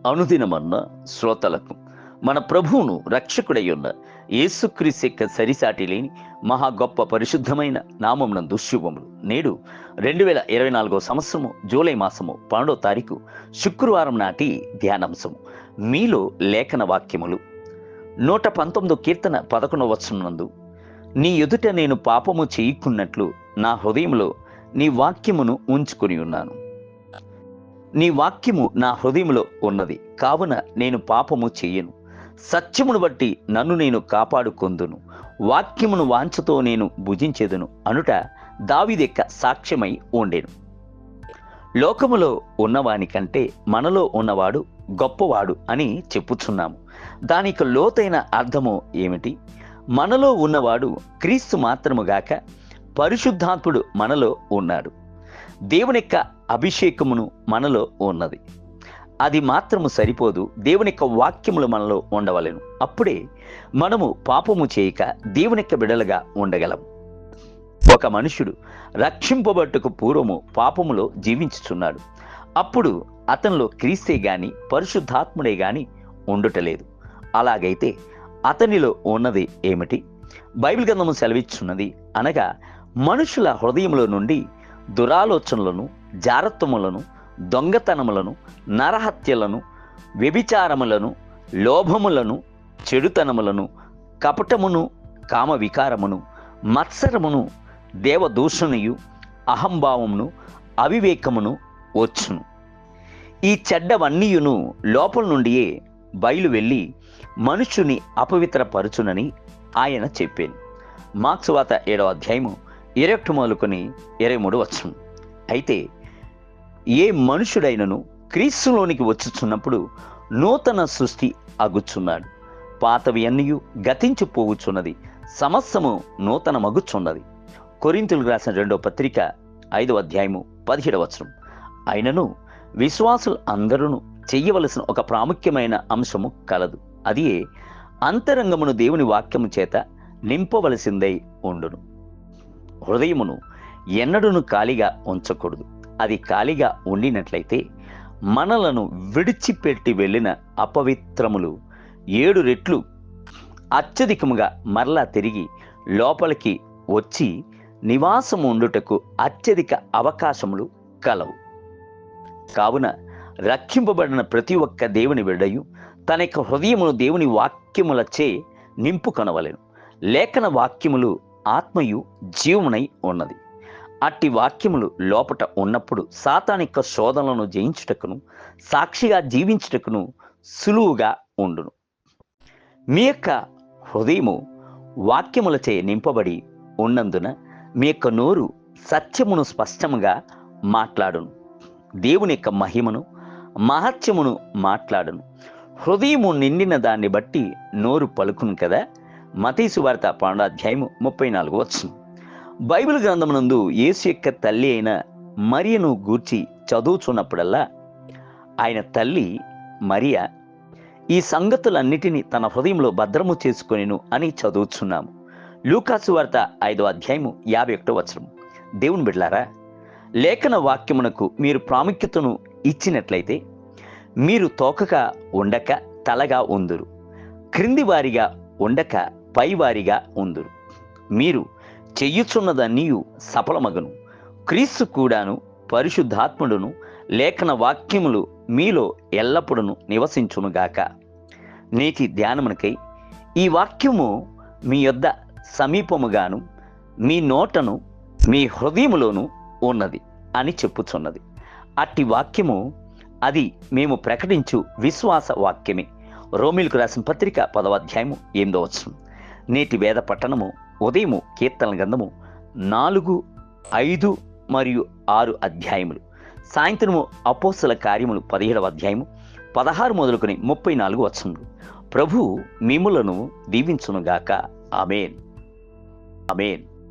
అనుదినమన్న శ్రోతలకు మన ప్రభువును రక్షకుడై ఉన్న యేసుక్రీస్తు యొక్క సరిసాటి లేని మహా గొప్ప పరిశుద్ధమైన నామమునందు శుభములు. నేడు 2024 సంవత్సరము జూలై మాసము 12వ తారీఖు శుక్రవారం నాటి ధ్యానాంశము. మీలో లేఖన వాక్యములు 119 కీర్తన 11వ వచనమునందు, నీ ఎదుట నేను పాపము చేయకున్నట్లు నా హృదయంలో నీ వాక్యమును ఉంచుకొని ఉన్నాను. నీ వాక్యము నా హృదయంలో ఉన్నది కావున నేను పాపము చెయ్యను. సత్యమును బట్టి నన్ను నేను కాపాడుకొందును. వాక్యమును వాంఛతో నేను భుజించెదను అనుట దావీదెక్క సాక్ష్యమై ఉండెను. లోకములో ఉన్నవాని కంటే మనలో ఉన్నవాడు గొప్పవాడు అని చెప్పుచున్నాము. దానికి లోతైన అర్థము ఏమిటి? మనలో ఉన్నవాడు క్రీస్తు మాత్రముగాక పరిశుద్ధాత్ముడు మనలో ఉన్నాడు. దేవుని యొక్క అభిషేకమును మనలో ఉన్నది. అది మాత్రము సరిపోదు, దేవుని యొక్క వాక్యములు మనలో ఉండవలెను. అప్పుడే మనము పాపము చేయక దేవుని యొక్క బిడలుగా ఉండగలం. ఒక మనుషుడు రక్షింపబట్టుకు పూర్వము పాపములో జీవించుచున్నాడు. అప్పుడు అతనిలో క్రీస్తే గాని పరిశుద్ధాత్ముడే గాని ఉండుటలేదు. అలాగైతే అతనిలో ఉన్నది ఏమిటి? బైబిల్ గ్రంథము సెలవిచ్చున్నది, అనగా మనుషుల హృదయములో నుండి దురాలోచనలను, జారత్వములను, దొంగతనములను, నరహత్యలను, వ్యభిచారములను, లోభములను, చెడుతనములను, కపటమును, కామ వికారమును, మత్సరమును, దేవదూషణయు, అహంభావమును, అవివేకమును వచ్చును. ఈ చెడ్డవన్నీయును లోపల నుండియే బయలు వెళ్ళి మనుషుని అపవిత్రపరచునని ఆయన చెప్పాను. మార్కు సువార్త 7వ అధ్యాయము 21 మొదలుకొని 23 వచనం. అయితే ఏ మనుషుడైనను క్రీస్తులోనికి వచ్చుచున్నప్పుడు నూతన సృష్టి అగుచున్నాడు. పాతవి అన్నీయు గతించిపోవుచున్నది, సమస్తము నూతన మగుచున్నది. కొరింథీయులకు రాసిన 2వ పత్రిక 5వ అధ్యాయము 17వ వచనం. అయినను విశ్వాసులు అందరూ చెయ్యవలసిన ఒక ప్రాముఖ్యమైన అంశము కలదు. అది అంతరంగమును దేవుని వాక్యము చేత నింపవలసిందై ఉండును. హృదయమును ఎన్నడూను ఖాళీగా ఉంచకూడదు. అది ఖాళీగా ఉండినట్లయితే మనలను విడిచిపెట్టి వెళ్ళిన అపవిత్రములు 7 రెట్లు అత్యధికముగా మరలా తిరిగి లోపలికి వచ్చి నివాసం ఉండుటకు అత్యధిక అవకాశములు కలవు. కావున రక్షింపబడిన ప్రతి ఒక్క దేవుని బిడ్డయు తన యొక్క హృదయమును దేవుని వాక్యములచే నింపుకొనవలెను. లేఖన వాక్యములు ఆత్మయు జీవమునై ఉన్నది. అట్టి వాక్యములు లోపట ఉన్నప్పుడు సాతానిక శోధనలను జయించుటకును, సాక్షిగా జీవించుటకును సులువుగా ఉండును. మీ యొక్క హృదయము వాక్యములచే నింపబడి ఉన్నందున మీ యొక్క నోరు సత్యమును స్పష్టముగా మాట్లాడును. దేవుని యొక్క మహిమను, మహత్యమును మాట్లాడును. హృదయము నిండిన దాన్ని బట్టి నోరు పలుకును కదా. మత్తయి సువార్త 12వ అధ్యాయము 34వ వచనం. బైబిల్ గ్రంథమునందు యేసు యొక్క తల్లి అయిన మరియను గూర్చి చదువుచున్నప్పుడల్లా ఆయన తల్లి మరియ ఈ సంగతులన్నిటినీ తన హృదయంలో భద్రము చేసుకొనెను అని చదువుచున్నాము. లూకా సువార్త 5వ అధ్యాయము 51వ వచనం. దేవుని బిడ్డలారా, లేఖన వాక్యమునకు మీరు ప్రాముఖ్యతను ఇచ్చినట్లయితే మీరు తోకగా ఉండక తలగా ఉందురు, క్రింది వారిగా ఉండక పైవారిగా ఉందురు. మీరు చెయ్యుచున్నదన్నీయు సఫలమగును. క్రీస్తు కూడాను పరిశుద్ధాత్ముడును లేఖన వాక్యములు మీలో ఎల్లప్పుడూ నివసించునుగాక. నేటి ధ్యానమునకై ఈ వాక్యము మీ యొద్ద సమీపముగాను మీ నోటను మీ హృదయములోను ఉన్నది అని చెప్పుచున్నది. అట్టి వాక్యము అది మేము ప్రకటించు విశ్వాస వాక్యమే. రోమీయులకు రాసిన పత్రిక 10వ అధ్యాయము 8వ వచనం. నేటి వేద పట్టణము ఉదయము కీర్తనల గ్రంథము 4, 5 మరియు 6 అధ్యాయములు. సాయంత్రము అపోస్తల కార్యములు 17వ అధ్యాయము 16 మొదలుకొని 34 వచనములు. ప్రభు మిమ్ములను దీవించునుగాక. ఆమేన్. ఆమేన్.